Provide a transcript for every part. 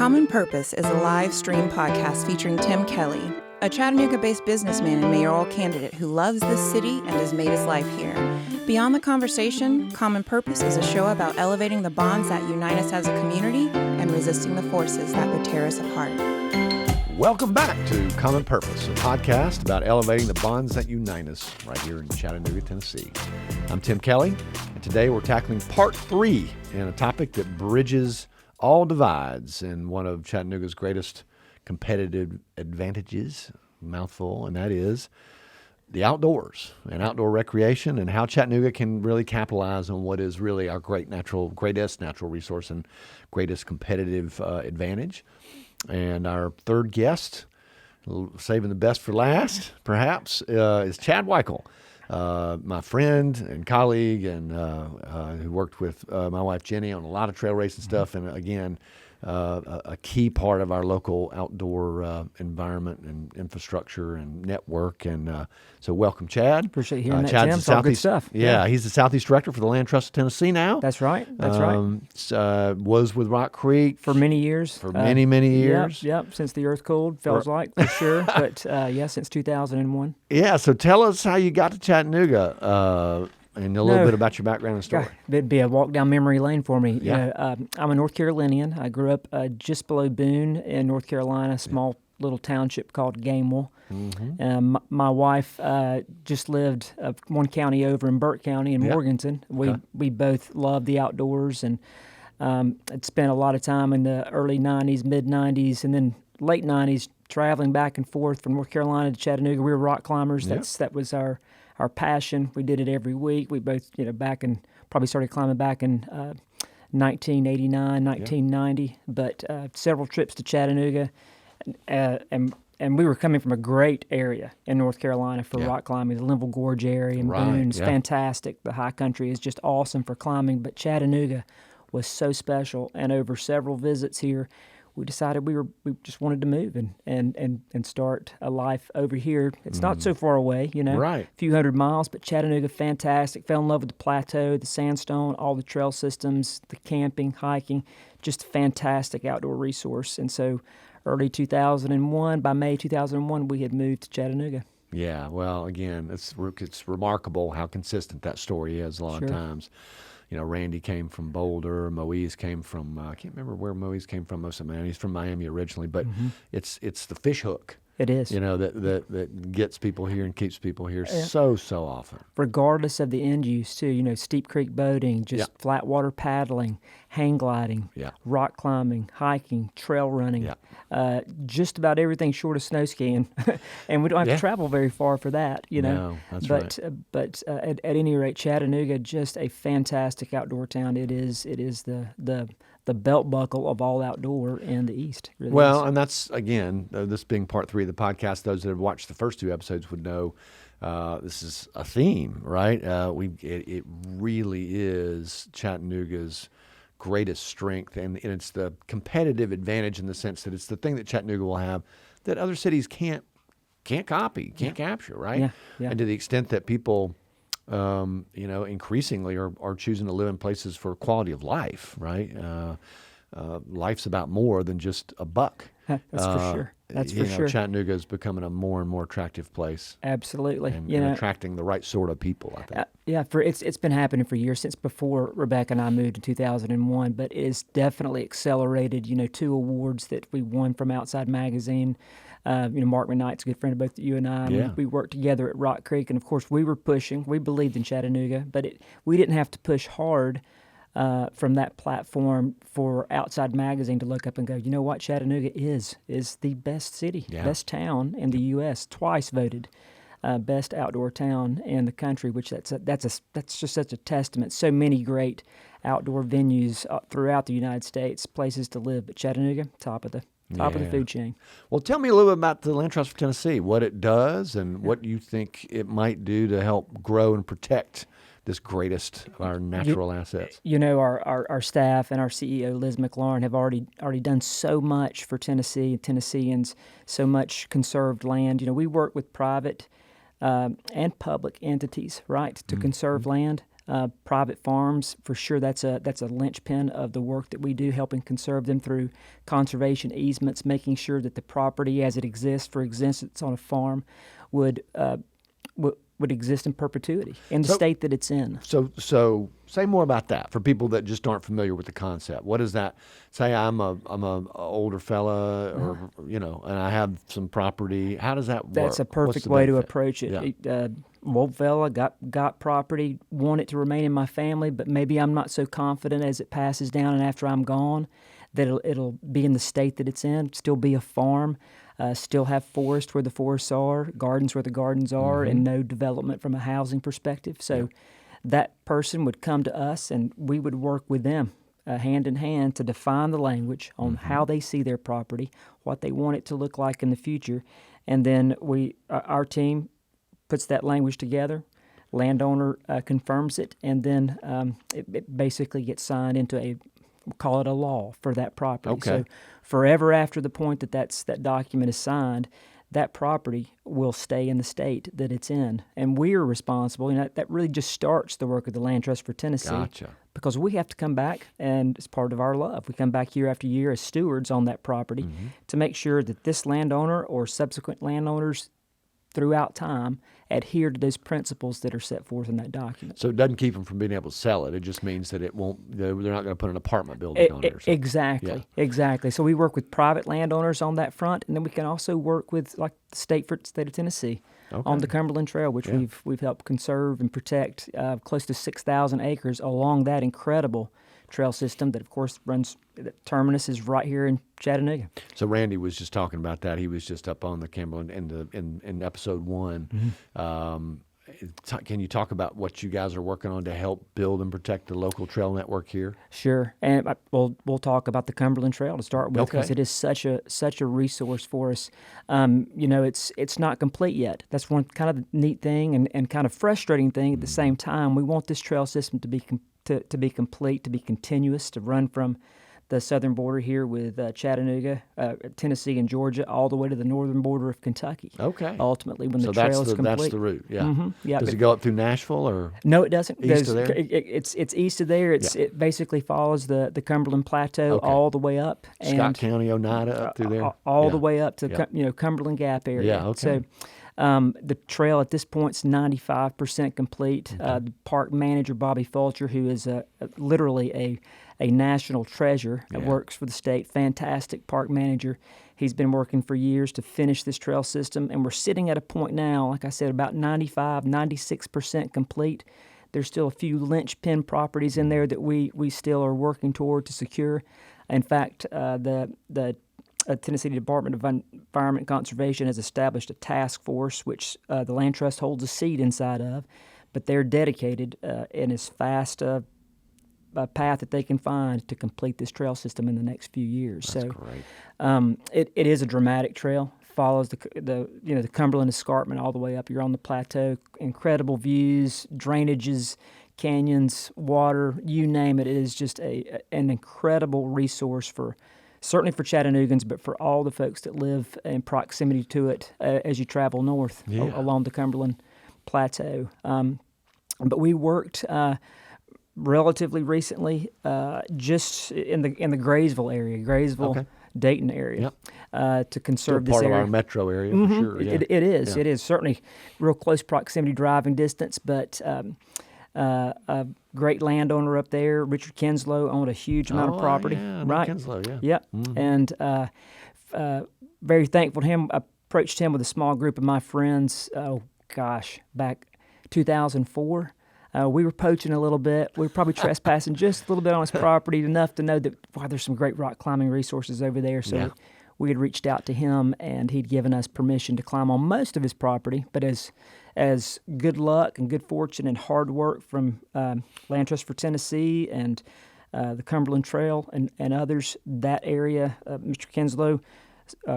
Common Purpose is a live stream podcast featuring Tim Kelly, a Chattanooga-based businessman and mayoral candidate who loves this city and has made his life here. Beyond the conversation, Common Purpose is a show about elevating the bonds that unite us as a community and resisting the forces that would tear us apart. Welcome back to Common Purpose, a podcast about elevating the bonds that unite us right here in Chattanooga, Tennessee. I'm Tim Kelly, and today we're tackling part 3 in a topic that bridges all divides in one of Chattanooga's greatest competitive advantages, mouthful, and that is the outdoors and outdoor recreation and how Chattanooga can really capitalize on what is really our greatest natural resource and greatest competitive advantage. And our third guest, saving the best for last, perhaps, is Chad Wykle, my friend and colleague, and who worked with my wife Jenny on a lot of trail racing stuff, and again, a key part of our local outdoor environment and infrastructure and network. And so welcome, Chad. Appreciate hearing that, Chad's Tim. It's all good stuff. Yeah, he's the Southeast Director for the Land Trust of Tennessee now. That's right. That's right. Was with Rock Creek. For many years. For many years. Yep, since the earth cooled, feels like, for sure. But since 2001. Yeah, so tell us how you got to Chattanooga. And a little bit about your background and story. It'd be a walk down memory lane for me. Yeah. I'm a North Carolinian. I grew up just below Boone in North Carolina, a small little township called Gamewell. Mm-hmm. My wife just lived one county over in Burke County in Morganton. We both love the outdoors and had spent a lot of time in the early 90s, mid-90s, and then late 90s traveling back and forth from North Carolina to Chattanooga. We were rock climbers. That was our passion. We did it every week. We both, probably started climbing back in 1989, 1990, but several trips to Chattanooga. And we were coming from a great area in North Carolina for rock climbing. The Linville Gorge area and Boone is fantastic. The high country is just awesome for climbing, but Chattanooga was so special. And over several visits here, we decided we just wanted to move and start a life over here. It's not so far away, a few hundred miles, but Chattanooga, fantastic. Fell in love with the plateau, the sandstone, all the trail systems, the camping, hiking, just a fantastic outdoor resource. And so early 2001, by May 2001, we had moved to Chattanooga. Yeah, well, again, it's remarkable how consistent that story is a lot of times. Randy came from Boulder. Moise came from, I can't remember where Moise came from most of Miami. He's from Miami originally, but it's the fish hook. It is. That gets people here and keeps people here so often. Regardless of the end use, too. Steep creek boating, just flat water paddling, hang gliding, rock climbing, hiking, trail running, just about everything short of snow skiing. And we don't have to travel very far for that, No, that's right. But at any rate, Chattanooga, just a fantastic outdoor town. It is the belt buckle of all outdoor in the East. Really is. And that's, again, this being part 3 of the podcast, those that have watched the first 2 episodes would know this is a theme, right? It really is Chattanooga's greatest strength, and it's the competitive advantage in the sense that it's the thing that Chattanooga will have that other cities can't copy, can't capture, right? Yeah. And to the extent that people increasingly are choosing to live in places for quality of life, right? Life's about more than just a buck. That's for sure. That's for sure. Chattanooga is becoming a more and more attractive place. Absolutely. And attracting the right sort of people, I think. It's been happening for years, since before Rebecca and I moved in 2001, but it has definitely accelerated, 2 awards that we won from Outside Magazine. Mark McKnight's a good friend of both you and I. We worked together at Rock Creek, and of course we were pushing. We believed in Chattanooga, but we didn't have to push hard from that platform for Outside Magazine to look up and go, you know what, Chattanooga is the best city, best town in the U.S., twice voted best outdoor town in the country, which that's just such a testament. So many great outdoor venues throughout the United States, places to live, but Chattanooga, top of the food chain. Well, tell me a little bit about the Land Trust for Tennessee, what it does and what you think it might do to help grow and protect this greatest of our natural assets. Our staff and our CEO, Liz McLaurin, have already done so much for Tennessee and Tennesseans, so much conserved land. We work with private and public entities, right, to conserve land. Private farms, for sure, that's a linchpin of the work that we do, helping conserve them through conservation easements, making sure that the property as it exists for existence on a farm would exist in perpetuity in the state that it's in. So say more about that for people that just aren't familiar with the concept. What is that? Say I'm a older fella, or and I have some property. How does that work? That's a perfect way to approach it. Yeah. Old fella got property, want it to remain in my family, but maybe I'm not so confident as it passes down and after I'm gone that it'll be in the state that it's in, still be a farm, still have forest where the forests are, gardens where the gardens are, and no development from a housing perspective. So that person would come to us, and we would work with them hand in hand to define the language on how they see their property, what they want it to look like in the future, and then our team puts that language together. Landowner confirms it, and then it basically gets signed into we'll call it a law for that property. Okay. So forever after the point that document is signed, that property will stay in the state that it's in. And we're responsible. That really just starts the work of the Land Trust for Tennessee. Gotcha. Because we have to come back, and it's part of our love. We come back year after year as stewards on that property to make sure that this landowner or subsequent landowners throughout time adhere to those principles that are set forth in that document. So it doesn't keep them from being able to sell it. It just means that they're not going to put an apartment building on it or something. Exactly. So we work with private landowners on that front, and then we can also work with like the state of Tennessee on the Cumberland Trail, which we've helped conserve and protect close to 6,000 acres along that incredible trail system that, of course, runs. The terminus is right here in Chattanooga. So Randy was just talking about that. He was just up on the Cumberland in episode 1. Can you talk about what you guys are working on to help build and protect the local trail network here? Sure, and we'll talk about the Cumberland Trail to start with, because it is such a resource for us. It's not complete yet. That's one kind of neat thing and kind of frustrating thing at the same time. We want this trail system to be complete, to be continuous, to run from the southern border here with Chattanooga, Tennessee, and Georgia, all the way to the northern border of Kentucky. Okay. Ultimately, when the trail is complete. That's the route, yeah. Yeah. Does it go up through Nashville or? No, it doesn't. East of there? It's east of there. It basically follows the Cumberland Plateau all the way up. Scott County, Oneida, up through there? All the way up to Cumberland Gap area. Yeah, okay. So the trail at this point is 95% complete. The park manager, Bobby Fulcher, who is literally a national treasure that works for the state, fantastic park manager. He's been working for years to finish this trail system, and we're sitting at a point now, like I said, about 96% complete. There's still a few linchpin properties in there that we still are working toward to secure. In fact, the Tennessee Department of Environment and Conservation has established a task force, which the Land Trust holds a seat inside of, but they're dedicated in as fast a path that they can find to complete this trail system in the next few years. That's great. It is a dramatic trail. Follows the Cumberland Escarpment all the way up. You're on the plateau. Incredible views, drainages, canyons, water, you name it. It is just an incredible resource certainly for Chattanoogans, but for all the folks that live in proximity to it as you travel north along the Cumberland Plateau. But we worked relatively recently just in the Graysville area, Dayton area, to conserve this area. Part of our metro area, for sure. Yeah. It is. It is certainly real close proximity driving distance, but a great landowner up there, Richard Kinslow, owned a huge amount of property. Right. Kinslow, yeah. Yep. And very thankful to him. I approached him with a small group of my friends, back 2004. We were poaching a little bit. We were probably trespassing just a little bit on his property, enough to know that, there's some great rock climbing resources over there. So we had reached out to him, and he'd given us permission to climb on most of his property. But as good luck and good fortune and hard work from Land Trust for Tennessee and the Cumberland Trail and others, that area, Mr. Kinslow,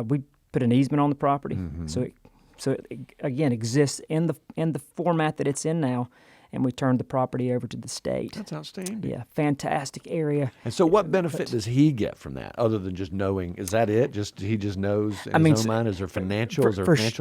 we put an easement on the property. So it again exists in the format that it's in now. And we turned the property over to the state. That's outstanding. Yeah, fantastic area. And so what benefit does he get from that, other than just knowing? Is that it? He just knows in his own mind? Is there financial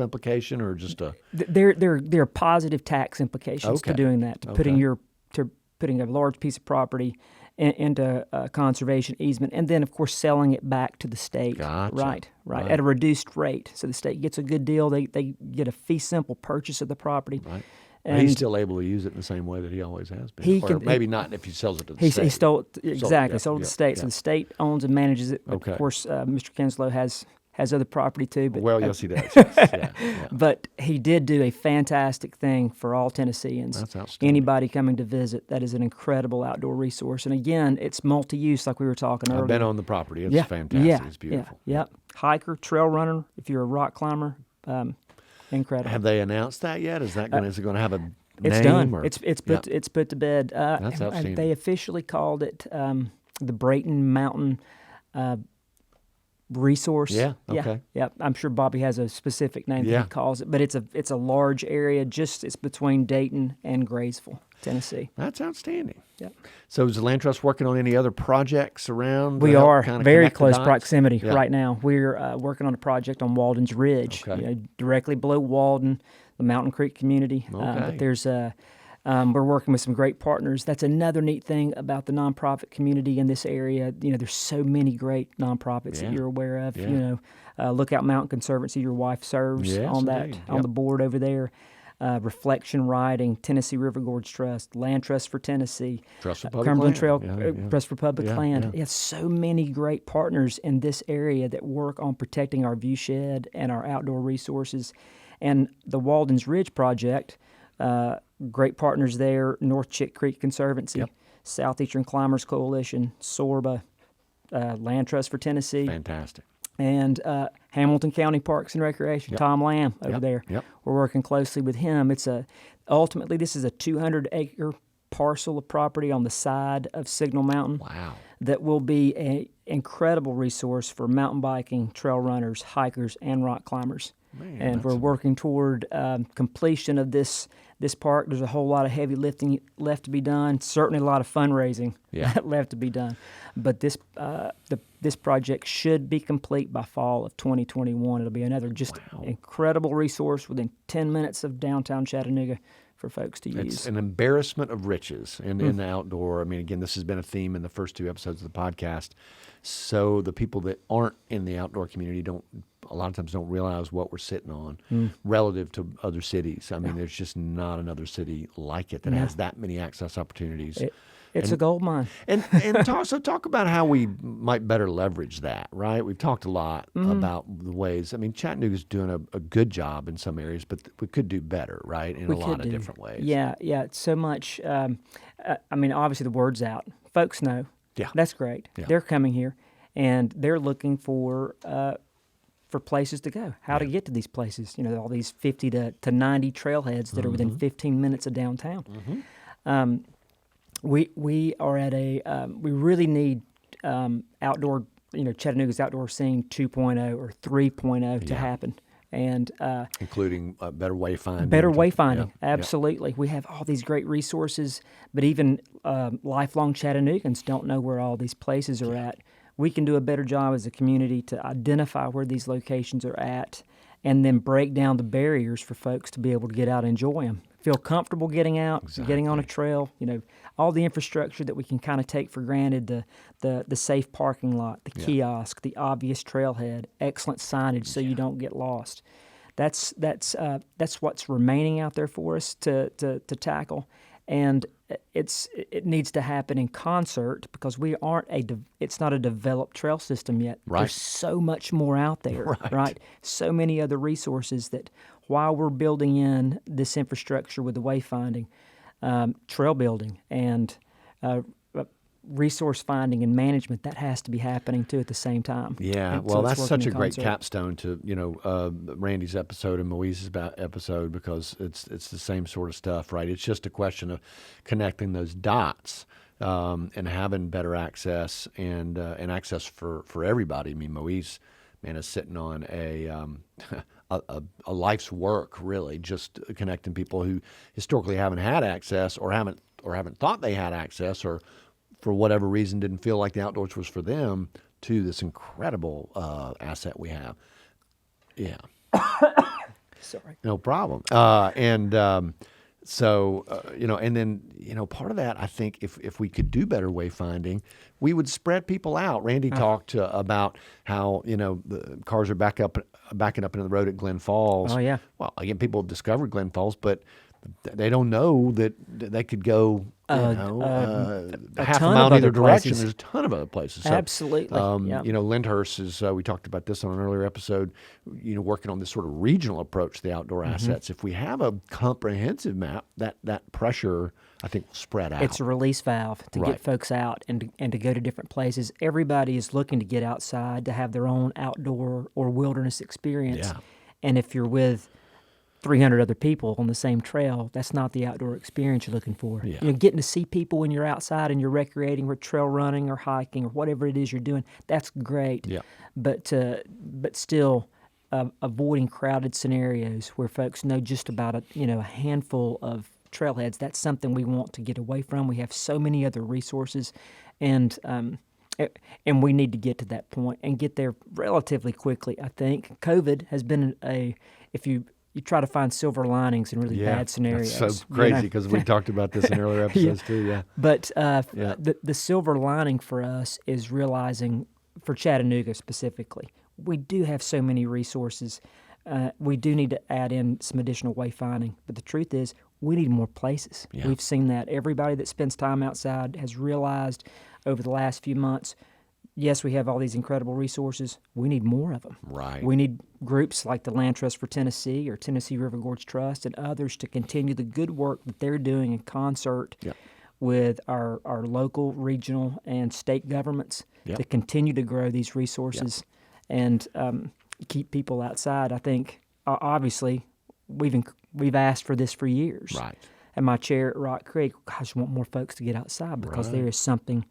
implication, or just a... There are positive tax implications to doing that, to putting a large piece of property into conservation easement, and then, of course, selling it back to the state. Gotcha. Right, Right. at a reduced rate. So the state gets a good deal. They get a fee simple purchase of the property. Right. And He's still able to use it in the same way that he always has been. He Or can- maybe not if he sells it to the He state. stole it, exactly. yeah, Sold it to the yeah, state. So yeah. the state owns and manages it. But Okay. Of course, Mr. Kinslow has other property too. But, Well, yes, he does. Yes. Yeah. but he did do a fantastic thing for all Tennesseans. That's outstanding. Anybody coming to visit, that is an incredible outdoor resource. And again, it's multi-use, like we were talking earlier. I've been on the property. It's fantastic. Yeah, It's beautiful. Yeah. Hiker, trail runner. If you're a rock climber, incredible. Have they announced that yet? Is it going to have a It's name? done. Or? It's put to bed. That's and outstanding. They officially called it the Brayton Mountain Resource. Yeah, okay. Yeah. I'm sure Bobby has a specific name that Yeah. he calls it, but it's a large area. It's between Dayton and Graysville, Tennessee. That's outstanding. Yep. So is the Land Trust working on any other projects around? We to help are kinda very connect the close dots? proximity Yeah. right now. We're working on a project on Walden's Ridge, Okay. directly below Walden, the Mountain Creek community. Okay. But there's we're working with some great partners. That's another neat thing about the nonprofit community in this area. There's so many great nonprofits Yeah. that you're aware of. Yeah. Lookout Mountain Conservancy, your wife serves Yes, on that indeed. on Yep. the board over there. Reflection Riding, Tennessee River Gorge Trust, Land Trust for Tennessee, Trust for Public Cumberland Land. Trail Yeah. Trust for Public Yeah, Land. yeah. We have so many great partners in this area that work on protecting our viewshed and our outdoor resources. And the Walden's Ridge Project, great partners there, North Chick Creek Conservancy, Yep. Southeastern Climbers Coalition, SORBA, Land Trust for Tennessee, Fantastic. and Hamilton County Parks and Recreation. Yep. Tom Lamb over Yep, there. yep. We're working closely with him. Ultimately this is a 200-acre parcel of property on the side of Signal Mountain Wow. that will be an incredible resource for mountain biking, trail runners, hikers, and rock climbers. Man, And we're that's- working toward completion of this park. There's a whole lot of heavy lifting left to be done. Certainly a lot of fundraising Yeah. left to be done. But this project should be complete by fall of 2021. It'll be another just Wow. incredible resource within 10 minutes of downtown Chattanooga for folks to use. It's an embarrassment of riches in the outdoor. I mean, again, this has been a theme in the first two episodes of the podcast. So the people that aren't in the outdoor community a lot of times don't realize what we're sitting on relative to other cities. I mean, there's just not another city like it that has that many access opportunities. It's a gold mine. And talk about how we might better leverage that, right? We've talked a lot about the ways. I mean, Chattanooga's doing a good job in some areas, but we could do better, right? In a lot of different ways. Yeah, it's so much. I mean, obviously the word's out. Folks know. Yeah. That's great. Yeah. They're coming here, and they're looking for places to go, how to get to these places. All these 50 to 90 trailheads that are within 15 minutes of downtown. We are at we really need outdoor, Chattanooga's outdoor scene 2.0 or 3.0 to happen. And Including better wayfinding. better wayfinding, Yeah, yeah. absolutely. We have all these great resources, but even lifelong Chattanoogans don't know where all these places are at. We can do a better job as a community to identify where these locations are at and then break down the barriers for folks to be able to get out and enjoy them. Feel comfortable getting out, getting on a trail, all the infrastructure that we can kind of take for granted, the safe parking lot, the kiosk, the obvious trailhead, excellent signage so you don't get lost. That's what's remaining out there for us to tackle. And it needs to happen in concert because we aren't it's not a developed trail system yet. Right. There's so much more out there, right? So many other resources that while we're building in this infrastructure with the wayfinding, trail building, and resource finding and management, that has to be happening too at the same time. Yeah, And well, so it's that's working such a in great concert. capstone to Randy's episode and Moise's episode because it's the same sort of stuff, right? It's just a question of connecting those dots and having better access and access for everybody. I mean, Moise, man, is sitting on a life's work, really, just connecting people who historically haven't had access or haven't thought they had access or for whatever reason didn't feel like the outdoors was for them to this incredible asset we have. Yeah. Sorry. No problem. So, and then, part of that, I think if we could do better wayfinding, we would spread people out. Randy talked about how, the cars are backing up into the road at Glen Falls. Oh, yeah. Well, again, people have discovered Glen Falls, but they don't know that they could go, half a mile in either direction. Places. There's a ton of other places. So, Absolutely. Lyndhurst is, we talked about this on an earlier episode, working on this sort of regional approach to the outdoor assets. If we have a comprehensive map, that pressure, I think, will spread out. It's a release valve to get folks out and to go to different places. Everybody is looking to get outside, to have their own outdoor or wilderness experience. Yeah. And if you're with 300 other people on the same trail, that's not the outdoor experience you're looking for. Yeah. Getting to see people when you're outside and you're recreating or trail running or hiking or whatever it is you're doing, that's great. Yeah. But still, avoiding crowded scenarios where folks know just about a handful of trailheads. That's something we want to get away from. We have so many other resources, and we need to get to that point and get there relatively quickly. I think COVID has been if you try to find silver linings in really bad scenarios. That's so crazy because we talked about this in earlier episodes too. Yeah. But the silver lining for us is realizing, for Chattanooga specifically, we do have so many resources. We do need to add in some additional wayfinding. But the truth is, we need more places. Yeah. We've seen that. Everybody that spends time outside has realized over the last few months, yes, we have all these incredible resources. We need more of them. Right. We need groups like the Land Trust for Tennessee or Tennessee River Gorge Trust and others to continue the good work that they're doing in concert with our local, regional, and state governments to continue to grow these resources and keep people outside. I think, obviously, we've asked for this for years. Right. And my chair at Rock Creek, I just want more folks to get outside because there is something.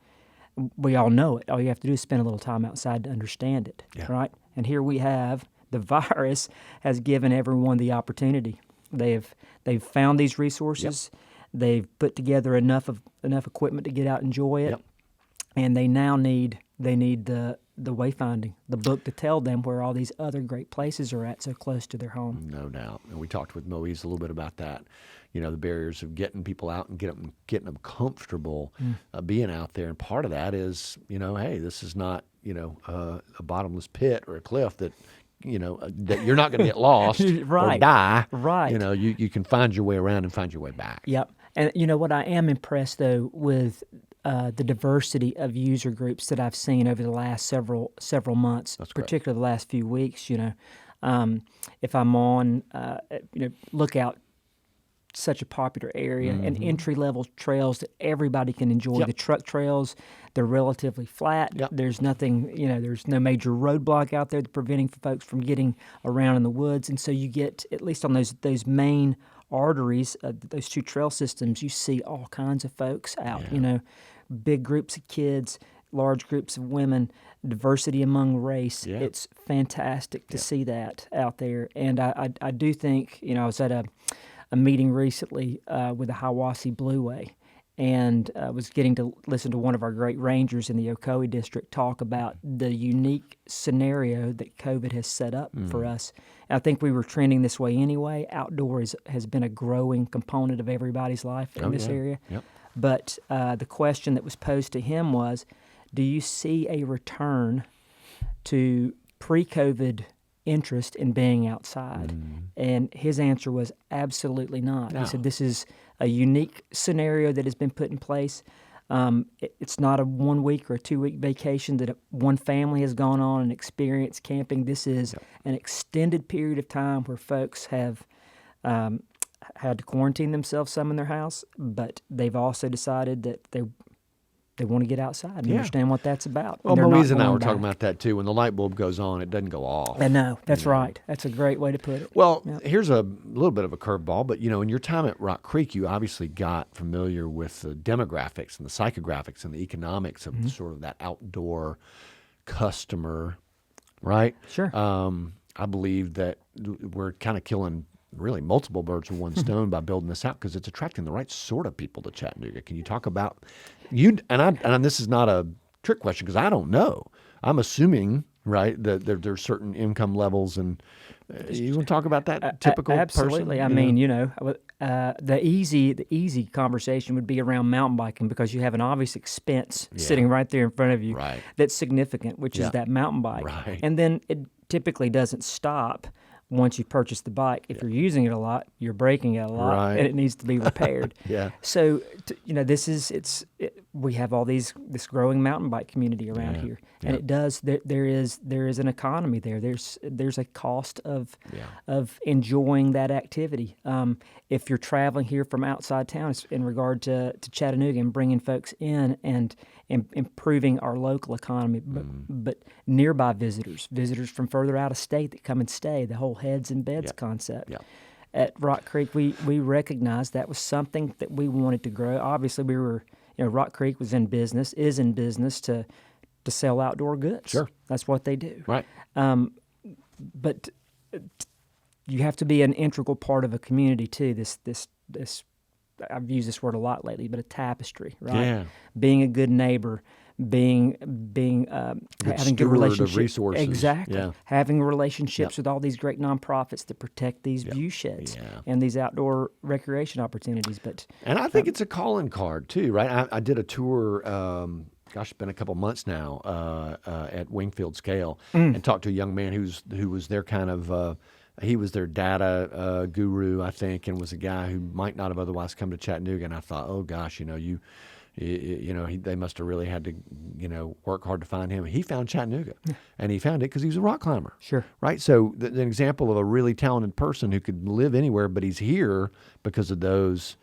We all know it. All you have to do is spend a little time outside to understand it, right? And here we have the virus has given everyone the opportunity. They've found these resources. They've put together enough equipment to get out and enjoy it, and they now need the wayfinding, the book to tell them where all these other great places are at so close to their home. No doubt. And we talked with Moise a little bit about that. The barriers of getting people out and getting them comfortable being out there. And part of that is, hey, this is not, a bottomless pit or a cliff that, that you're not going to get lost or die. Right. You can find your way around and find your way back. Yep. And what I am impressed, though, with the diversity of user groups that I've seen over the last several months, particularly the last few weeks, if I'm on, Lookout, such a popular area, and entry-level trails that everybody can enjoy. The truck trails, they're relatively flat. There's nothing, there's no major roadblock out there preventing folks from getting around in the woods. And so you get, at least on those main arteries, those two trail systems, you see all kinds of folks out, big groups of kids, large groups of women, diversity among race. It's fantastic to see that out there. And I do think, I was at a meeting recently with the Hiwassee Blueway, and was getting to listen to one of our great rangers in the Ocoee district talk about the unique scenario that COVID has set up for us. And I think we were trending this way anyway. Outdoor has been a growing component of everybody's life in this area. But the question that was posed to him was, do you see a return to pre-COVID interest in being outside? And his answer was absolutely not. No. He said this is a unique scenario that has been put in place. It's not a 1 week or a 2 week vacation that one family has gone on and experienced camping. This is an extended period of time where folks have had to quarantine themselves some in their house, but they've also decided that they want to get outside and understand what that's about. Well, Moise and I were talking about that too. When the light bulb goes on, it doesn't go off. I know. That's right. That's a great way to put it. Well, here's a little bit of a curveball, but in your time at Rock Creek, you obviously got familiar with the demographics and the psychographics and the economics of sort of that outdoor customer, right? Sure. I believe that we're kind of killing really multiple birds with one stone by building this out because it's attracting the right sort of people to Chattanooga. Can you talk about and this is not a trick question because I don't know. I'm assuming, right, that there's certain income levels and you want to talk about that typical absolutely. person? I mean, The easy conversation would be around mountain biking because you have an obvious expense sitting right there in front of you that's significant, which is that mountain bike. Right. And then it typically doesn't stop once you purchase the bike. If you're using it a lot, you're breaking it a lot, and it needs to be repaired. So we have all this growing mountain bike community around here, and it does. There is an economy there. There's a cost of enjoying that activity. If you're traveling here from outside town, it's in regard to Chattanooga and bringing folks in and improving our local economy, but nearby visitors from further out of state that come and stay, the whole heads and beds concept. At Rock Creek, we recognized that was something that we wanted to grow. Obviously, Rock Creek is in business to sell outdoor goods. Sure. That's what they do. Right. But you have to be an integral part of a community too. This I've used this word a lot lately, but a tapestry, right? Yeah. Being a good neighbor, having good relationships, of resources. Exactly. Yeah. Having relationships with all these great nonprofits that protect these view sheds and these outdoor recreation opportunities. And I think it's a calling card too, right? I did a tour. It's been a couple months now at Wingfield Scale, and talked to a young man who was their kind of. He was their data guru, I think, and was a guy who might not have otherwise come to Chattanooga. And I thought, oh gosh, they must have really had to, work hard to find him. He found Chattanooga, and he found it because he was a rock climber. Sure. Right. So an example of a really talented person who could live anywhere, but he's here because of those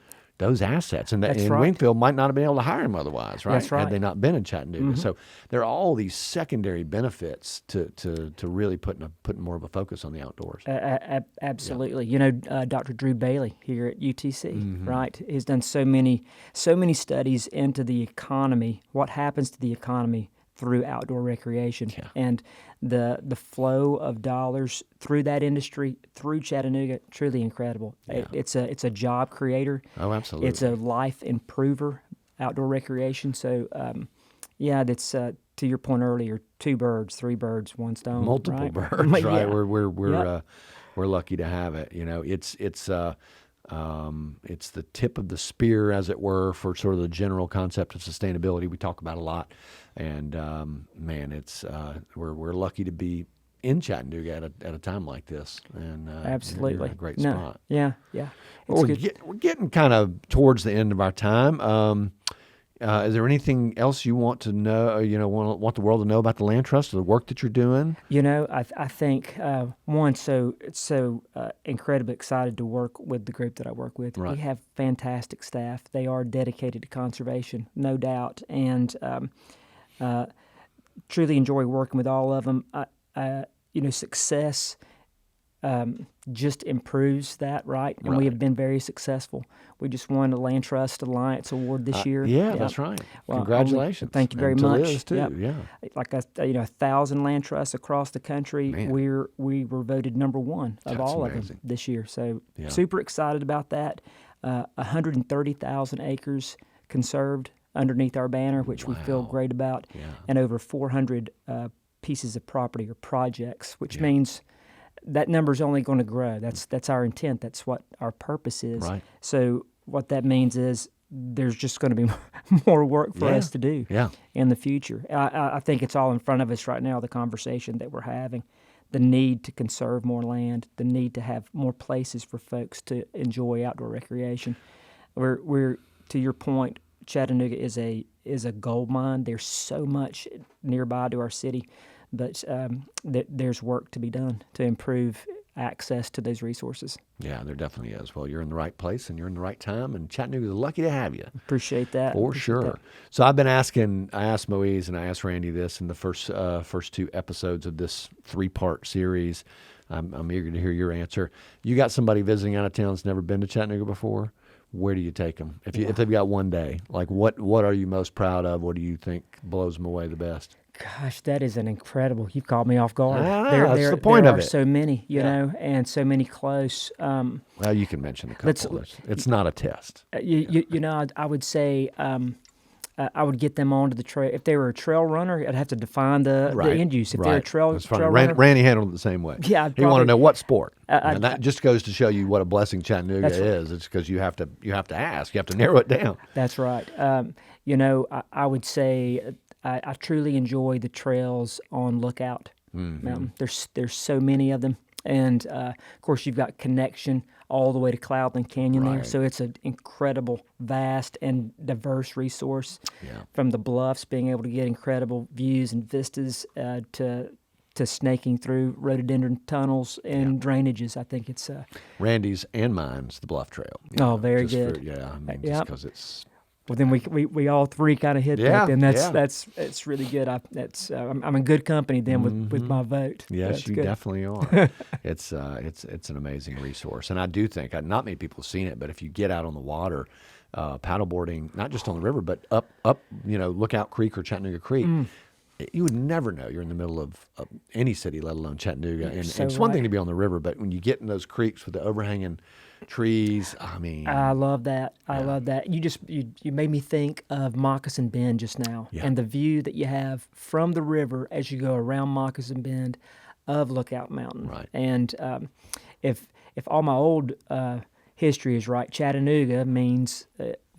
assets. And Wingfield might not have been able to hire him otherwise, right? That's right. Had they not been in Chattanooga. So there are all these secondary benefits to really putting more of a focus on the outdoors. Absolutely. Dr. Drew Bailey here at UTC, right, has done so many studies into the economy, what happens to the economy through outdoor recreation, and the flow of dollars through that industry, through Chattanooga, truly incredible. It's a job creator. Oh, absolutely. It's a life improver, outdoor recreation. So, that's to your point earlier, 2 birds, 3 birds, 1 stone. Multiple right? birds, right? Yeah. We're lucky to have it. It's the tip of the spear, as it were, for sort of the general concept of sustainability we talk about a lot. And it's we're lucky to be in Chattanooga at a time like this. And absolutely, you're in a great spot. Yeah. Well, we're getting kind of towards the end of our time. Is there anything else you want to know? Want the world to know about the Land Trust or the work that you're doing? I think one, it's so incredibly excited to work with the group that I work with. Right. We have fantastic staff. They are dedicated to conservation, no doubt, and truly enjoy working with all of them. Success just improves that, right? And we have been very successucell. We just won the Land Trust Alliance Award this year. That's right. Well, congratulations. Thank you very and to much. Liz too. Yeah. Like 1,000 land trusts across the country. Man. We were voted number 1 of all of them this year. So super excited about that. 130,000 acres conserved underneath our banner, which we feel great about, and over 400 pieces of property or projects, which means that number is only going to grow. That's our intent. That's what our purpose is. Right. So what that means is there's just going to be more work for us to do in the future. I think it's all in front of us right now, the conversation that we're having, the need to conserve more land, the need to have more places for folks to enjoy outdoor recreation. We're to your point, Chattanooga is a gold mine. There's so much nearby to our city, but there's work to be done to improve access to those resources. Yeah, there definitely is. Well, you're in the right place and you're in the right time, and Chattanooga's lucky to have you. Appreciate that. For sure. So I've been I asked Moise and I asked Randy this in the first 2 episodes of this 3-part series. I'm eager to hear your answer. You got somebody visiting out of town that's never been to Chattanooga before. Where do you take them? If they've got one day, like what are you most proud of? What do you think blows them away the best? Gosh, that is an incredible. You've caught me off guard. That's the point of it. There are so many, you know, and so many close. Well, you can mention a couple. It's not a test. I would say I would get them onto the trail. If they were a trail runner, I'd have to define the end use. If they're a trail runner, Randy handled it the same way. Yeah, he wanted to know what sport. And that just goes to show you what a blessing Chattanooga is. It's because you have to ask, you have to narrow it down. That's right. I would say I truly enjoy the trails on Lookout Mountain. There's so many of them, and of course you've got connection all the way to Cloudland Canyon there. So it's an incredible, vast, and diverse resource. From the bluffs, being able to get incredible views and vistas to snaking through rhododendron tunnels and drainages. I think it's Randy's and mine's the Bluff Trail. Very good. Just because it's. Well, then we all three kind of hit that. Then that's really good. I'm in good company then with my vote. Yes, you definitely are. It's an amazing resource, and I do think not many people have seen it, but if you get out on the water, paddleboarding, not just on the river, but up Lookout Creek or Chattanooga Creek. You would never know you're in the middle of any city, let alone Chattanooga. And it's one thing to be on the river, but when you get in those creeks with the overhanging trees, I love that. I love that. You made me think of Moccasin Bend just now, and the view that you have from the river as you go around Moccasin Bend of Lookout Mountain. Right. And if all my old history is right, Chattanooga means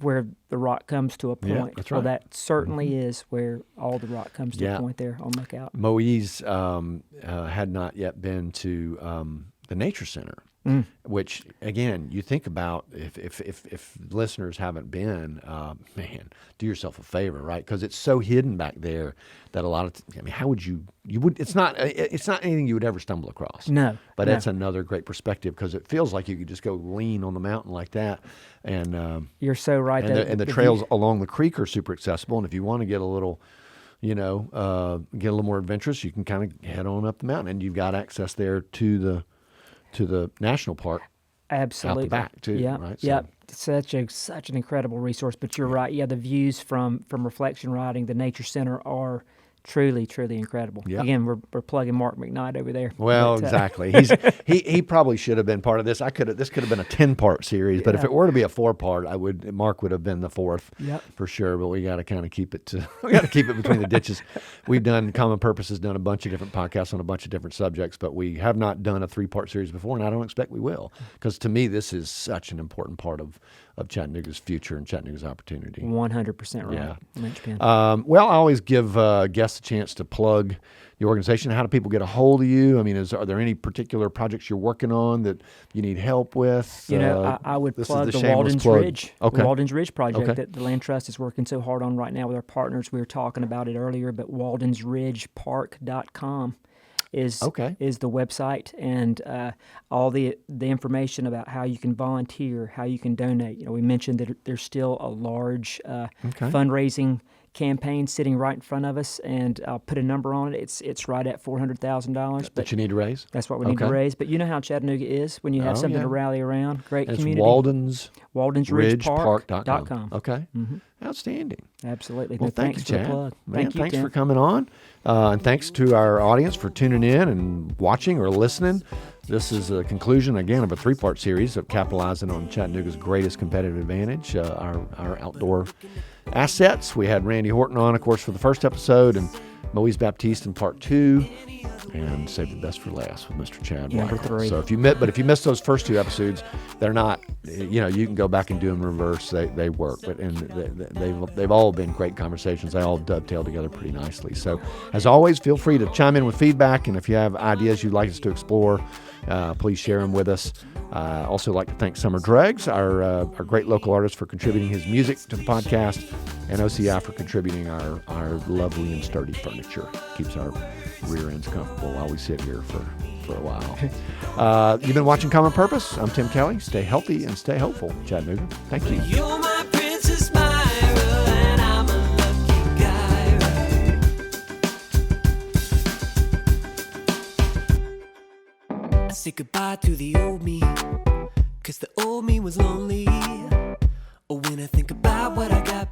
where the rock comes to a point. Yeah, that's right. Well, that certainly is where all the rock comes to a point there on Lookout. Moise had not yet been to the Nature Center, which, again, you think about if listeners haven't been, man, do yourself a favor, right? Because it's so hidden back there that a lot of, how would you would, it's not anything you would ever stumble across. No. But it's another great perspective because it feels like you could just go lean on the mountain like that. And you're so right. And the trails along the creek are super accessible. And if you want to get a little, get a little more adventurous, you can kind of head on up the mountain, and you've got access there to the national park. Absolutely. Out the back too. Yeah. Right? Yeah. Such an incredible resource. But you're right. Yeah, the views from reflection riding, the Nature Center are truly, truly incredible. Yep. Again, we're plugging Mark McKnight over there. Well, exactly. He probably should have been part of this. This could have been a 10-part series, but if it were to be a 4-part, Mark would have been the 4th for sure. But we got to kind of keep it between the ditches. Common Purpose has done a bunch of different podcasts on a bunch of different subjects, but we have not done a 3-part series before, and I don't expect we will, because to me this is such an important part of Chattanooga's future and Chattanooga's opportunity. 100% right. Yeah. Linchpin. Well, I always give guests a chance to plug the organization. How do people get a hold of you? I mean, are there any particular projects you're working on that you need help with? I would plug the Walden's Ridge. Okay. Walden's Ridge project that the Land Trust is working so hard on right now with our partners. We were talking about it earlier, but waldensridgepark.com is the website, and all the information about how you can volunteer, how you can donate. We mentioned that there's still a large fundraising campaign sitting right in front of us, and I'll put a number on it. It's right at $400,000. That you need to raise? That's what we need to raise. But you know how Chattanooga is when you have something to rally around. Great and community. It's WaldensRidgePark.com. Okay. Mm-hmm. Outstanding. Absolutely. Well, thank you, Chad. Thanks Tim. for coming on. And thanks to our audience for tuning in and watching or listening. This is a conclusion, again, of a 3-part series of capitalizing on Chattanooga's greatest competitive advantage, our outdoor assets. We had Randy Horton on, of course, for the first episode, and Moise Baptiste in part 2, and saved the best for last with Mr. Chad Number Wykle. 3. So if you missed those first 2 episodes, they're not, you can go back and do them in reverse. They work, and they've all been great conversations. They all dovetail together pretty nicely. So as always, feel free to chime in with feedback, and if you have ideas you'd like us to explore, please share them with us. Also like to thank Summer Dregs, our great local artist, for contributing his music to the podcast, and OCI for contributing our lovely and sturdy furniture. Keeps our rear ends comfortable while we sit here for a while. You've been watching Common Purpose. I'm Tim Kelly. Stay healthy and stay hopeful, Chattanooga. Thank you. You're my Princess Myra, and I'm a lucky guy. I say goodbye to the old me, 'cause the old me was lonely. Oh, when I think about what I got